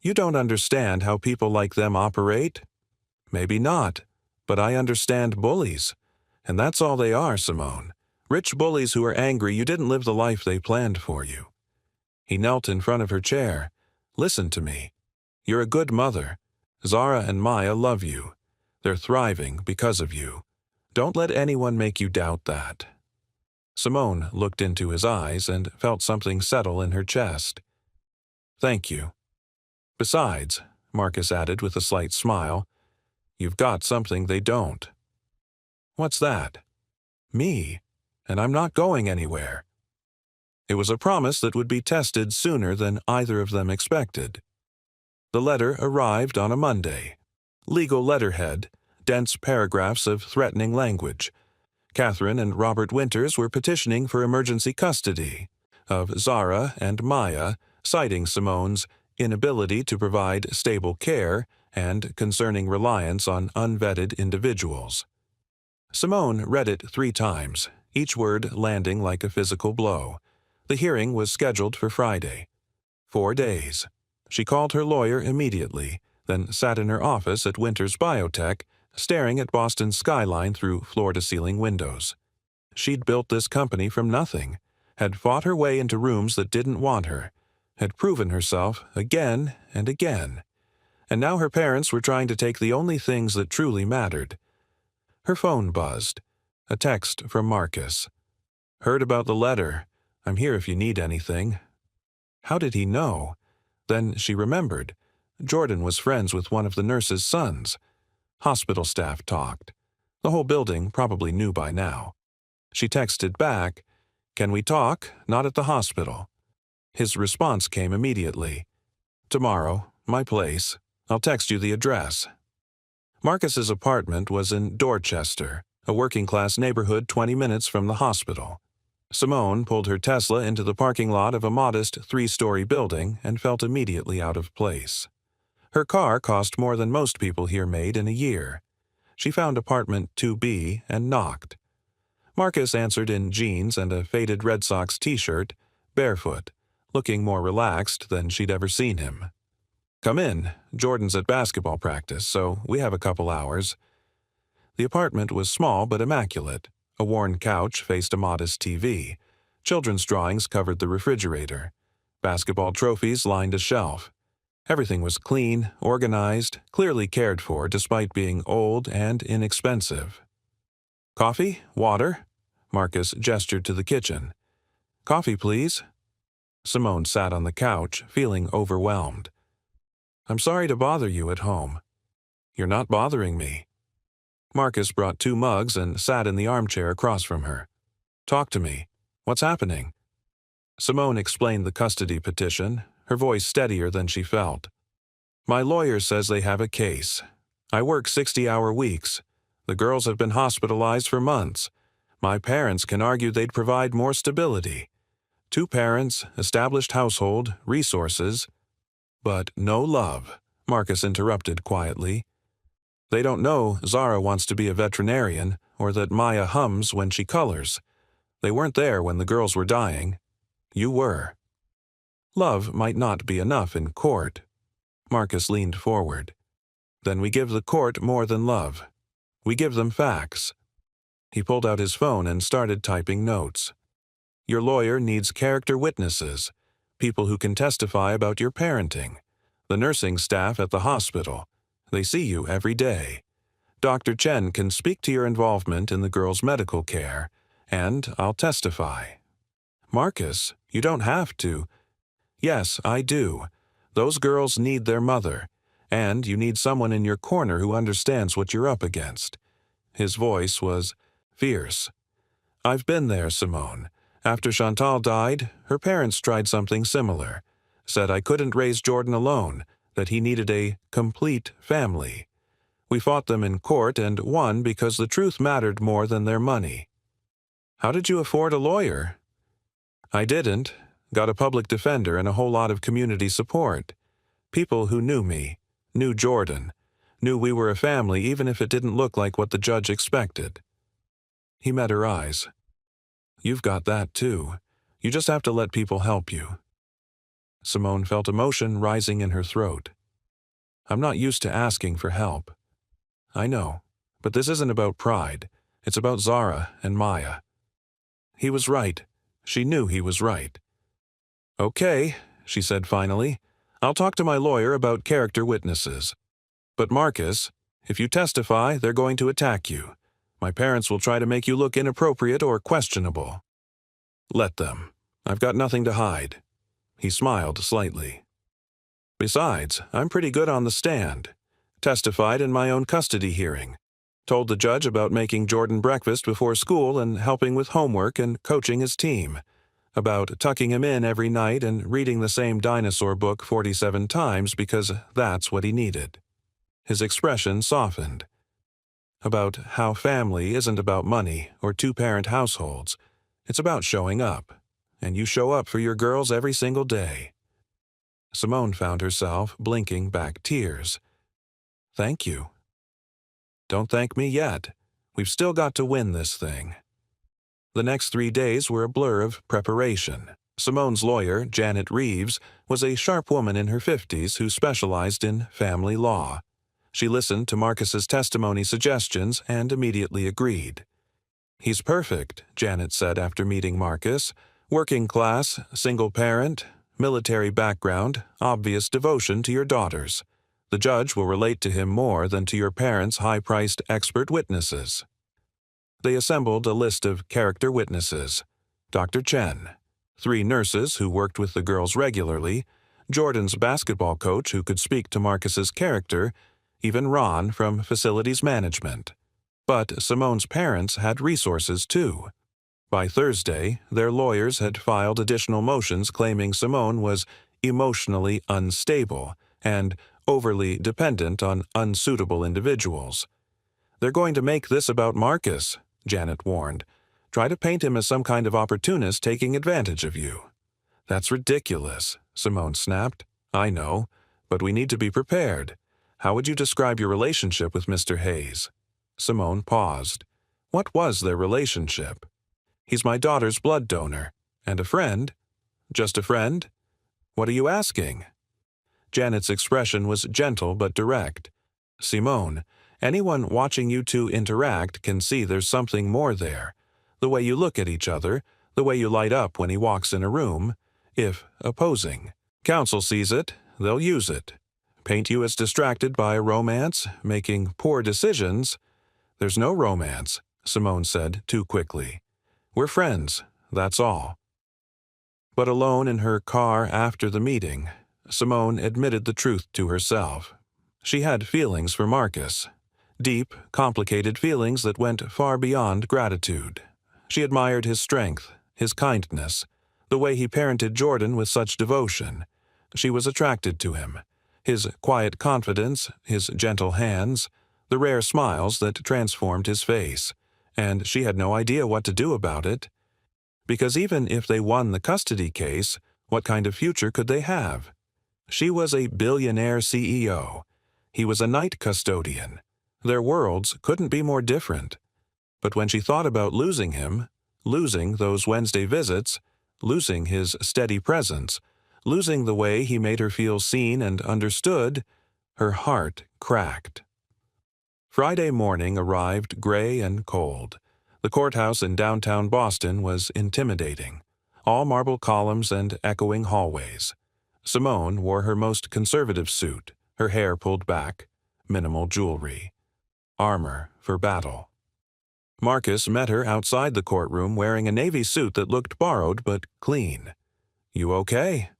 You don't understand how people like them operate? Maybe not, but I understand bullies. And that's all they are, Simone. Rich bullies who are angry you didn't live the life they planned for you. He knelt in front of her chair. Listen to me. You're a good mother. Zara and Maya love you. They're thriving because of you. Don't let anyone make you doubt that. Simone looked into his eyes and felt something settle in her chest. Thank you. Besides, Marcus added with a slight smile, you've got something they don't. What's that? Me. And I'm not going anywhere. It was a promise that would be tested sooner than either of them expected. The letter arrived on a Monday. Legal letterhead, dense paragraphs of threatening language. Catherine and Robert Winters were petitioning for emergency custody of Zara and Maya, citing Simone's inability to provide stable care and concerning reliance on unvetted individuals. Simone read it 3 times, each word landing like a physical blow. The hearing was scheduled for Friday. 4 days. She called her lawyer immediately, then sat in her office at Winters Biotech, staring at Boston's skyline through floor-to-ceiling windows. She'd built this company from nothing, had fought her way into rooms that didn't want her, had proven herself again and again. And now her parents were trying to take the only things that truly mattered. Her phone buzzed. A text from Marcus. Heard about the letter. I'm here if you need anything. How did he know? Then she remembered. Jordan was friends with one of the nurse's sons. Hospital staff talked. The whole building probably knew by now. She texted back, Can we talk? Not at the hospital. His response came immediately. Tomorrow, my place. I'll text you the address. Marcus's apartment was in Dorchester, a working-class neighborhood 20 minutes from the hospital. Simone pulled her Tesla into the parking lot of a modest 3-story building and felt immediately out of place. Her car cost more than most people here made in a year. She found apartment 2B and knocked. Marcus answered in jeans and a faded Red Sox t-shirt, barefoot, looking more relaxed than she'd ever seen him. Come in. Jordan's at basketball practice, so we have a couple hours. The apartment was small but immaculate. A worn couch faced a modest TV. Children's drawings covered the refrigerator. Basketball trophies lined a shelf. Everything was clean, organized, clearly cared for despite being old and inexpensive. "Coffee? Water?" Marcus gestured to the kitchen. "Coffee, please." Simone sat on the couch, feeling overwhelmed. "I'm sorry to bother you at home." "You're not bothering me." Marcus brought 2 mugs and sat in the armchair across from her. "Talk to me. What's happening?" Simone explained the custody petition, her voice steadier than she felt. "My lawyer says they have a case. I work 60-hour weeks. The girls have been hospitalized for months. My parents can argue they'd provide more stability. 2 parents, established household, resources." "But no love," Marcus interrupted quietly. "They don't know Zara wants to be a veterinarian or that Maya hums when she colors. They weren't there when the girls were dying. You were." "Love might not be enough in court." Marcus leaned forward. "Then we give the court more than love. We give them facts." He pulled out his phone and started typing notes. "Your lawyer needs character witnesses, people who can testify about your parenting. The nursing staff at the hospital. They see you every day. Dr. Chen can speak to your involvement in the girls' medical care, and I'll testify." "Marcus, you don't have to." "Yes, I do. Those girls need their mother, and you need someone in your corner who understands what you're up against." His voice was fierce. "I've been there, Simone. After Chantal died, her parents tried something similar. Said I couldn't raise Jordan alone, that he needed a complete family. We fought them in court and won because the truth mattered more than their money." "How did you afford a lawyer?" "I didn't. Got a public defender and a whole lot of community support. People who knew me, knew Jordan, knew we were a family even if it didn't look like what the judge expected." He met her eyes. "You've got that too. You just have to let people help you." Simone felt emotion rising in her throat. "I'm not used to asking for help." "I know, but this isn't about pride. It's about Zara and Maya." He was right. She knew he was right. "Okay," she said finally. "I'll talk to my lawyer about character witnesses. But Marcus, if you testify, they're going to attack you. My parents will try to make you look inappropriate or questionable." "Let them. I've got nothing to hide." He smiled slightly. "Besides, I'm pretty good on the stand. Testified in my own custody hearing. Told the judge about making Jordan breakfast before school and helping with homework and coaching his team. About tucking him in every night and reading the same dinosaur book 47 times because that's what he needed." His expression softened. "About how family isn't about money or 2-parent households. It's about showing up. And you show up for your girls every single day." Simone found herself blinking back tears. "Thank you." "Don't thank me yet. We've still got to win this thing." The next 3 days were a blur of preparation. Simone's lawyer, Janet Reeves, was a sharp woman in her 50s who specialized in family law. She listened to Marcus's testimony suggestions and immediately agreed. "He's perfect," Janet said after meeting Marcus. "Working class, single parent, military background, obvious devotion to your daughters. The judge will relate to him more than to your parents' high-priced expert witnesses." They assembled a list of character witnesses. Dr. Chen, 3 nurses who worked with the girls regularly, Jordan's basketball coach who could speak to Marcus's character, even Ron from facilities management. But Simone's parents had resources too. By Thursday, their lawyers had filed additional motions claiming Simone was emotionally unstable and overly dependent on unsuitable individuals. "They're going to make this about Marcus," Janet warned. "Try to paint him as some kind of opportunist taking advantage of you." "That's ridiculous," Simone snapped. "I know, but we need to be prepared. How would you describe your relationship with Mr. Hayes?" Simone paused. What was their relationship? "He's my daughter's blood donor. And a friend." "Just a friend?" "What are you asking?" Janet's expression was gentle but direct. "Simone, anyone watching you two interact can see there's something more there. The way you look at each other, the way you light up when he walks in a room, if opposing. Counsel sees it, they'll use it. Paint you as distracted by a romance, making poor decisions. There's no romance, Simone said too quickly. We're friends, that's all. But alone in her car after the meeting, Simone admitted the truth to herself. She had feelings for Marcus. Deep, complicated feelings that went far beyond gratitude. She admired his strength, his kindness, the way he parented Jordan with such devotion. She was attracted to him. His quiet confidence, his gentle hands, the rare smiles that transformed his face. And she had no idea what to do about it. Because even if they won the custody case, what kind of future could they have? She was a billionaire CEO. He was a night custodian. Their worlds couldn't be more different. But when she thought about losing him, losing those Wednesday visits, losing his steady presence, losing the way he made her feel seen and understood, her heart cracked. Friday morning arrived gray and cold. The courthouse in downtown Boston was intimidating. All marble columns and echoing hallways. Simone wore her most conservative suit, her hair pulled back, minimal jewelry. Armor for battle. Marcus met her outside the courtroom wearing a navy suit that looked borrowed but clean. You okay?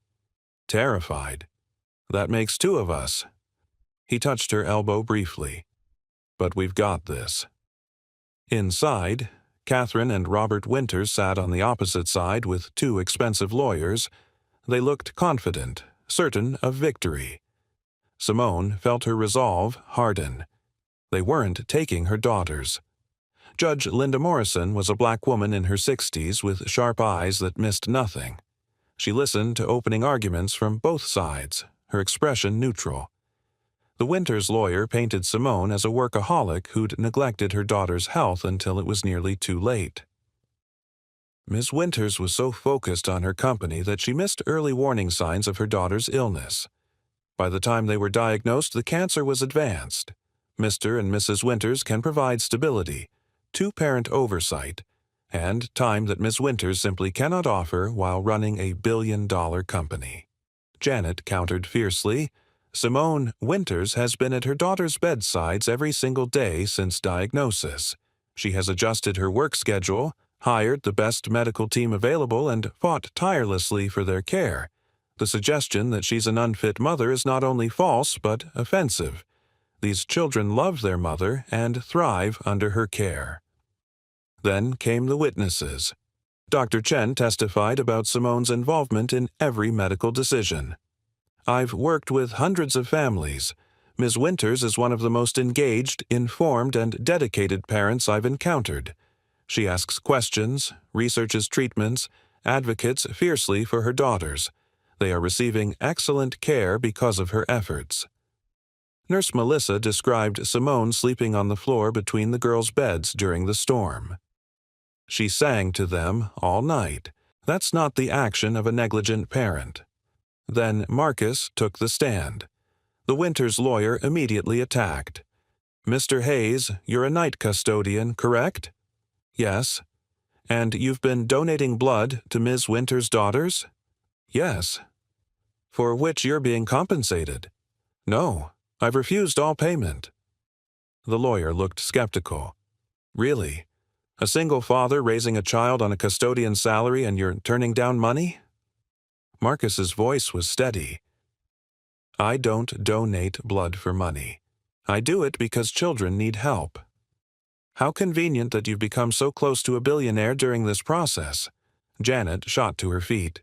Terrified. That makes two of us. He touched her elbow briefly. But we've got this. Inside, Catherine and Robert Winters sat on the opposite side with two expensive lawyers. They looked confident, certain of victory. Simone felt her resolve harden. They weren't taking her daughters. Judge Linda Morrison was a black woman in her 60s with sharp eyes that missed nothing. She listened to opening arguments from both sides, her expression neutral. The Winters lawyer painted Simone as a workaholic who'd neglected her daughter's health until it was nearly too late. Ms. Winters was so focused on her company that she missed early warning signs of her daughter's illness. By the time they were diagnosed, the cancer was advanced. Mr. and Mrs. Winters can provide stability, two-parent oversight, and time that Ms. Winters simply cannot offer while running a billion-dollar company. Janet countered fiercely. Simone Winters has been at her daughter's bedsides every single day since diagnosis. She has adjusted her work schedule, hired the best medical team available, and fought tirelessly for their care. The suggestion that she's an unfit mother is not only false but offensive. These children love their mother and thrive under her care. Then came the witnesses. Dr. Chen testified about Simone's involvement in every medical decision. I've worked with hundreds of families. Ms. Winters is one of the most engaged, informed, and dedicated parents I've encountered. She asks questions, researches treatments, advocates fiercely for her daughters. They are receiving excellent care because of her efforts. Nurse Melissa described Simone sleeping on the floor between the girls' beds during the storm. She sang to them all night. That's not the action of a negligent parent. Then Marcus took the stand. The Winters lawyer immediately attacked. Mr. Hayes, you're a night custodian, correct? Yes. And you've been donating blood to Ms. Winters' daughters? Yes. For which you're being compensated? No. I've refused all payment. The lawyer looked skeptical. Really? A single father raising a child on a custodian's salary and you're turning down money? Marcus's voice was steady. I don't donate blood for money. I do it because children need help. How convenient that you've become so close to a billionaire during this process. Janet shot to her feet.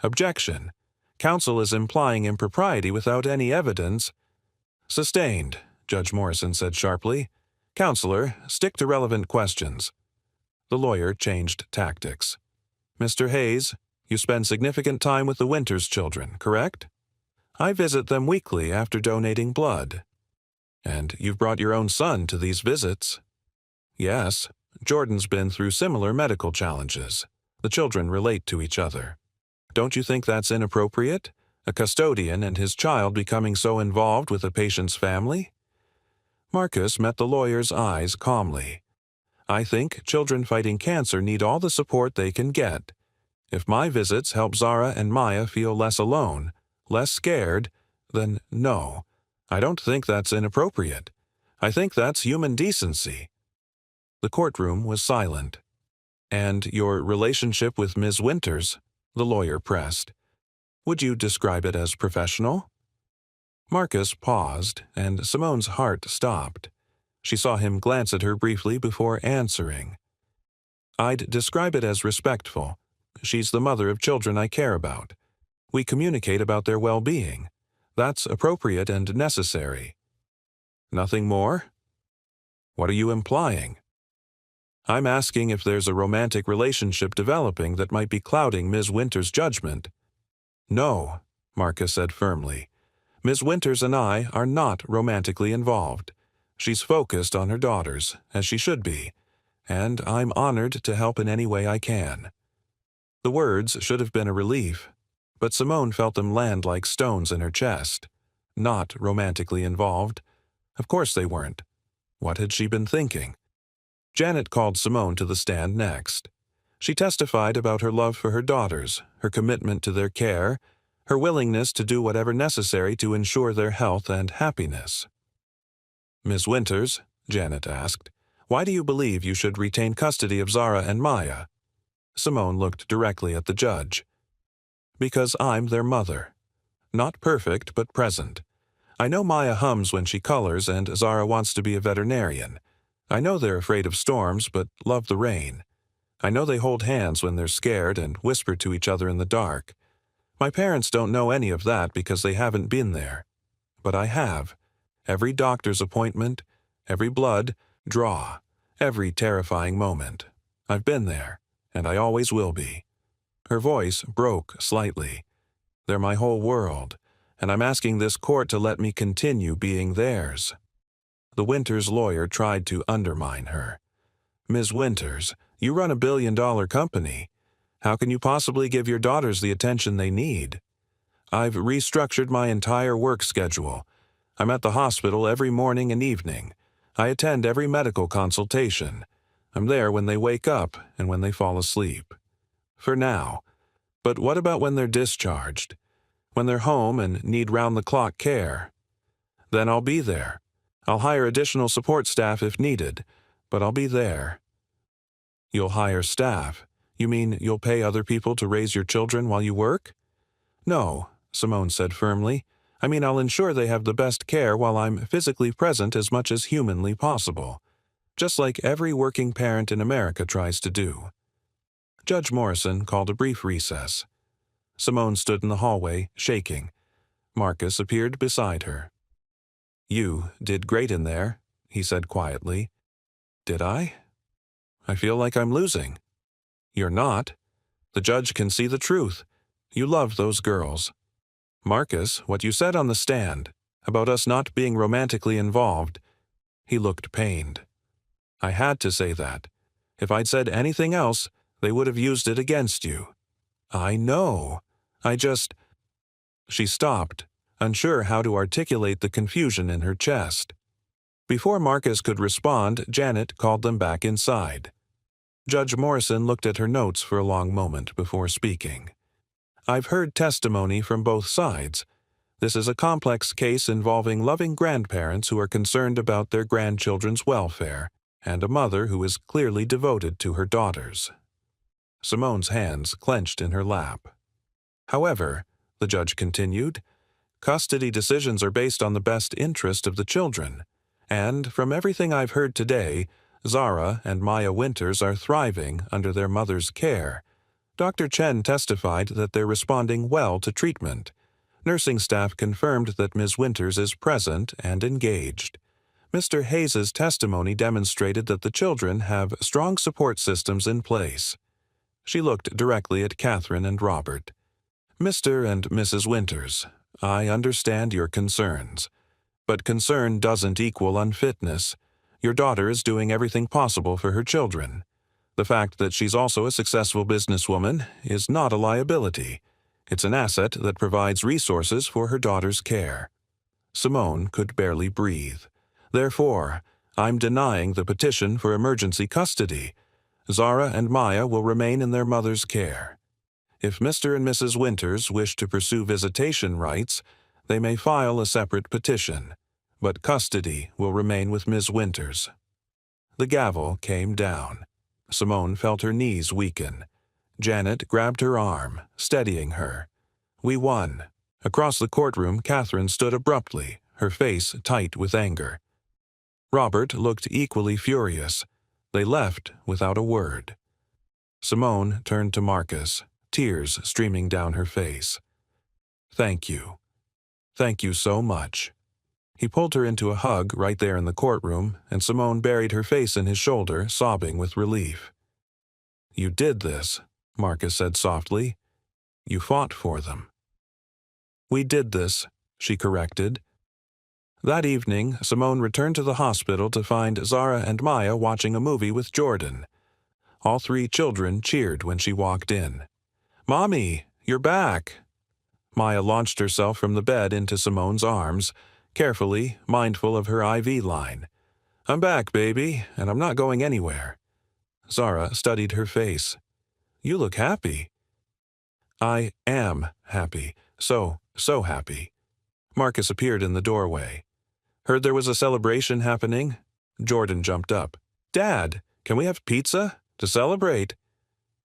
Objection. Counsel is implying impropriety without any evidence. Sustained, Judge Morrison said sharply. Counselor, stick to relevant questions. The lawyer changed tactics. Mr. Hayes, you spend significant time with the Winters children, correct? I visit them weekly after donating blood. And you've brought your own son to these visits. Yes, Jordan's been through similar medical challenges. The children relate to each other. Don't you think that's inappropriate? A custodian and his child becoming so involved with a patient's family? Marcus met the lawyer's eyes calmly. I think children fighting cancer need all the support they can get. If my visits help Zara and Maya feel less alone, less scared, Then no, I don't think that's inappropriate. I think that's human decency. The courtroom was silent. And your relationship with Ms. Winters? The lawyer pressed. Would you describe it as professional? Marcus paused, and Simone's heart stopped. She saw him glance at her briefly before answering. I'd describe it as respectful. She's the mother of children I care about. We communicate about their well-being. That's appropriate and necessary. Nothing more? What are you implying? I'm asking if there's a romantic relationship developing that might be clouding Ms. Winters' judgment. No, Marcus said firmly. Ms. Winters and I are not romantically involved. She's focused on her daughters, as she should be, and I'm honored to help in any way I can. The words should have been a relief, but Simone felt them land like stones in her chest. Not romantically involved. Of course they weren't. What had she been thinking? Janet called Simone to the stand next. She testified about her love for her daughters, her commitment to their care, her willingness to do whatever necessary to ensure their health and happiness. Ms. Winters, Janet asked, why do you believe you should retain custody of Zara and Maya? Simone looked directly at the judge. Because I'm their mother. Not perfect, but present. I know Maya hums when she colors and Zara wants to be a veterinarian. I know they're afraid of storms, but love the rain. I know they hold hands when they're scared and whisper to each other in the dark. My parents don't know any of that because they haven't been there. But I have. Every doctor's appointment, every blood draw, every terrifying moment. I've been there, and I always will be. Her voice broke slightly. They're my whole world, and I'm asking this court to let me continue being theirs. The Winters lawyer tried to undermine her. Ms. Winters, you run a billion-dollar company. How can you possibly give your daughters the attention they need? I've restructured my entire work schedule. I'm at the hospital every morning and evening. I attend every medical consultation. I'm there when they wake up and when they fall asleep. For now. But what about when they're discharged? When they're home and need round-the-clock care? Then I'll be there. I'll hire additional support staff if needed, but I'll be there. You'll hire staff? You mean you'll pay other people to raise your children while you work? No, Simone said firmly. I mean I'll ensure they have the best care while I'm physically present as much as humanly possible, just like every working parent in America tries to do. Judge Morrison called a brief recess. Simone stood in the hallway, shaking. Marcus appeared beside her. You did great in there, he said quietly. Did I? I feel like I'm losing. You're not. The judge can see the truth. You loved those girls. Marcus, what you said on the stand, about us not being romantically involved, he looked pained. I had to say that. If I'd said anything else, they would have used it against you. I know. I just... She stopped, unsure how to articulate the confusion in her chest. Before Marcus could respond, Janet called them back inside. Judge Morrison looked at her notes for a long moment before speaking. I've heard testimony from both sides. This is a complex case involving loving grandparents who are concerned about their grandchildren's welfare, and a mother who is clearly devoted to her daughters. Simone's hands clenched in her lap. However, the judge continued, custody decisions are based on the best interest of the children, and from everything I've heard today, Zara and Maya Winters are thriving under their mother's care. Dr. Chen testified that they're responding well to treatment. Nursing staff confirmed that Ms. Winters is present and engaged. Mr. Hayes's testimony demonstrated that the children have strong support systems in place. She looked directly at Catherine and Robert. Mr. and Mrs. Winters, I understand your concerns. But concern doesn't equal unfitness. Your daughter is doing everything possible for her children. The fact that she's also a successful businesswoman is not a liability. It's an asset that provides resources for her daughter's care. Simone could barely breathe. Therefore, I'm denying the petition for emergency custody. Zara and Maya will remain in their mother's care. If Mr. and Mrs. Winters wish to pursue visitation rights, They may file a separate petition, but custody will remain with Ms. Winters." The gavel came down. Simone felt her knees weaken. Janet grabbed her arm, steadying her. "We won." Across the courtroom, Catherine stood abruptly, her face tight with anger. Robert looked equally furious. They left without a word. Simone turned to Marcus, tears streaming down her face. "Thank you. Thank you so much." He pulled her into a hug right there in the courtroom, and Simone buried her face in his shoulder, sobbing with relief. "You did this," Marcus said softly. "You fought for them." "We did this," she corrected. That evening, Simone returned to the hospital to find Zara and Maya watching a movie with Jordan. All three children cheered when she walked in. "Mommy, you're back!" Maya launched herself from the bed into Simone's arms, carefully, mindful of her IV line. "I'm back, baby, and I'm not going anywhere." Zara studied her face. "You look happy." "I am happy. So happy." Marcus appeared in the doorway. "Heard there was a celebration happening?" Jordan jumped up. "Dad, can we have pizza? To celebrate?"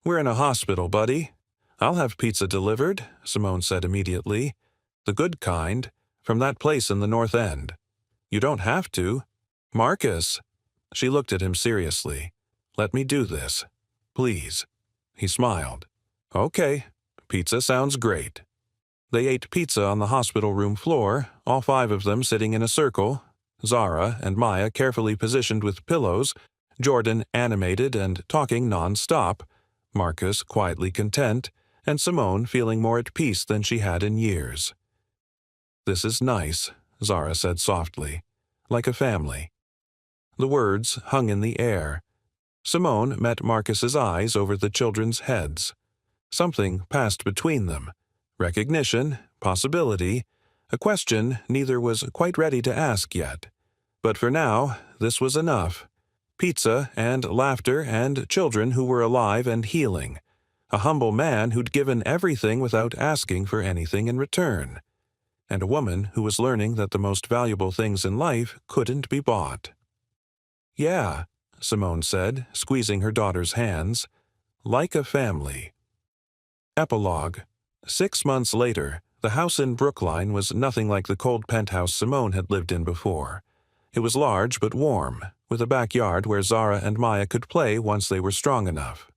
"We're in a hospital, buddy." "I'll have pizza delivered," Simone said immediately. "The good kind, from that place in the North End." "You don't have to." "Marcus." She looked at him seriously. "Let me do this. Please." He smiled. "Okay, pizza sounds great." They ate pizza on the hospital room floor, all five of them sitting in a circle, Zara and Maya carefully positioned with pillows, Jordan animated and talking non-stop, Marcus quietly content, and Simone feeling more at peace than she had in years. "This is nice," Zara said softly, "like a family." The words hung in the air. Simone met Marcus's eyes over the children's heads. Something passed between them. Recognition, possibility, a question neither was quite ready to ask yet. But for now, this was enough. Pizza and laughter and children who were alive and healing. A humble man who'd given everything without asking for anything in return. And a woman who was learning that the most valuable things in life couldn't be bought. "Yeah," Simone said, squeezing her daughter's hands. "Like a family." Epilogue. 6 months later, the house in Brookline was nothing like the cold penthouse Simone had lived in before. It was large but warm, with a backyard where Zara and Maya could play once they were strong enough.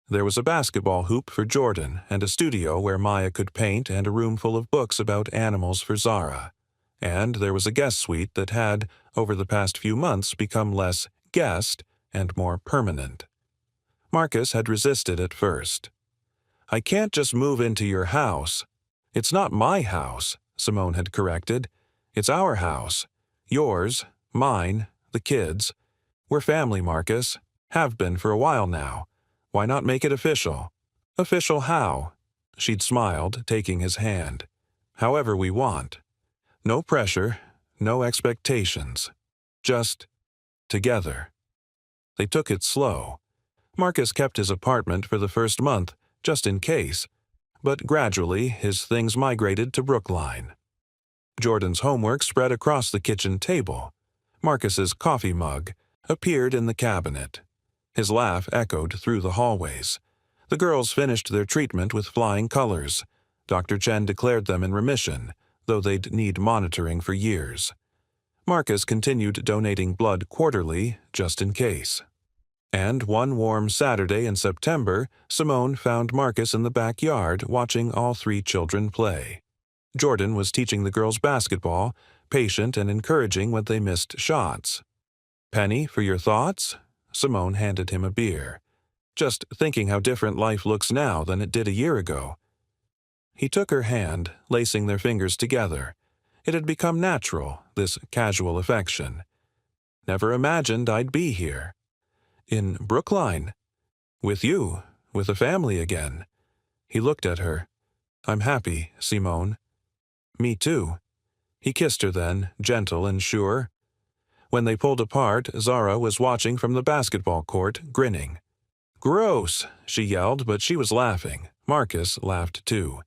There was a basketball hoop for Jordan and a studio where Maya could paint and a room full of books about animals for Zara. And there was a guest suite that had, over the past few months, become less guest and more permanent. Marcus had resisted at first. "I can't just move into your house." "It's not my house," Simone had corrected. "It's our house. Yours, mine, the kids. We're family, Marcus. Have been for a while now. Why not make it official?" "Official how?" She'd smiled, taking his hand. "However we want. No pressure, no expectations. Just together." They took it slow. Marcus kept his apartment for the first month, just in case, but gradually his things migrated to Brookline. Jordan's homework spread across the kitchen table. Marcus's coffee mug appeared in the cabinet. His laugh echoed through the hallways. The girls finished their treatment with flying colors. Dr. Chen declared them in remission, though they'd need monitoring for years. Marcus continued donating blood quarterly, just in case. And one warm Saturday in September, Simone found Marcus in the backyard watching all three children play. Jordan was teaching the girls basketball, patient and encouraging when they missed shots. "Penny, for your thoughts?" Simone handed him a beer. "Just thinking how different life looks now than it did a year ago." He took her hand, lacing their fingers together. It had become natural, this casual affection. "Never imagined I'd be here." "In Brookline?" "With you, with a family again." He looked at her. "I'm happy, Simone." "Me too." He kissed her then, gentle and sure. When they pulled apart, Zara was watching from the basketball court, grinning. "Gross," she yelled, but she was laughing. Marcus laughed too.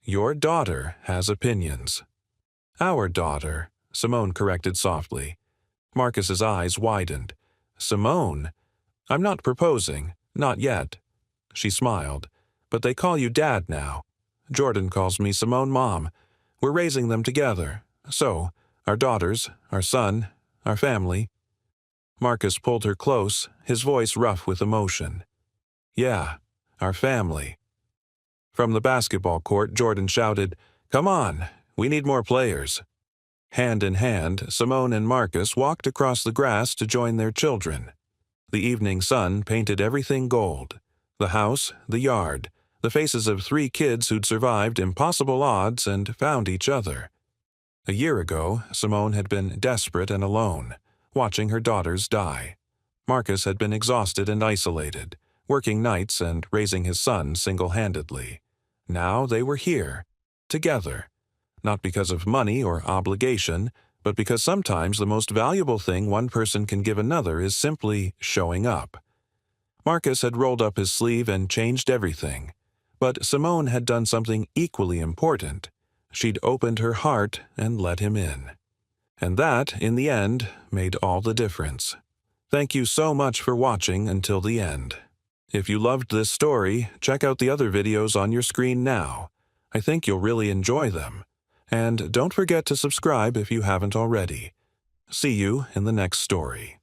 "Your daughter has opinions." Our daughter, Simone corrected softly. Marcus's eyes widened. Simone? I'm not proposing, not yet. She smiled. But they call you Dad now. Jordan calls me Simone Mom. We're raising them together. So, our daughters, our son, our family. Marcus pulled her close, his voice rough with emotion. Yeah, our family. From the basketball court, Jordan shouted, Come on, we need more players. Hand in hand, Simone and Marcus walked across the grass to join their children. The evening sun painted everything gold. The house, the yard, the faces of 3 kids who'd survived impossible odds and found each other. A year ago, Simone had been desperate and alone, watching her daughters die. Marcus had been exhausted and isolated, working nights and raising his son single-handedly. Now they were here, together, not because of money or obligation, but because sometimes the most valuable thing one person can give another is simply showing up. Marcus had rolled up his sleeve and changed everything, but Simone had done something equally important. She'd opened her heart and let him in. And that, in the end, made all the difference. Thank you so much for watching until the end. If you loved this story, check out the other videos on your screen now. I think you'll really enjoy them. And don't forget to subscribe if you haven't already. See you in the next story.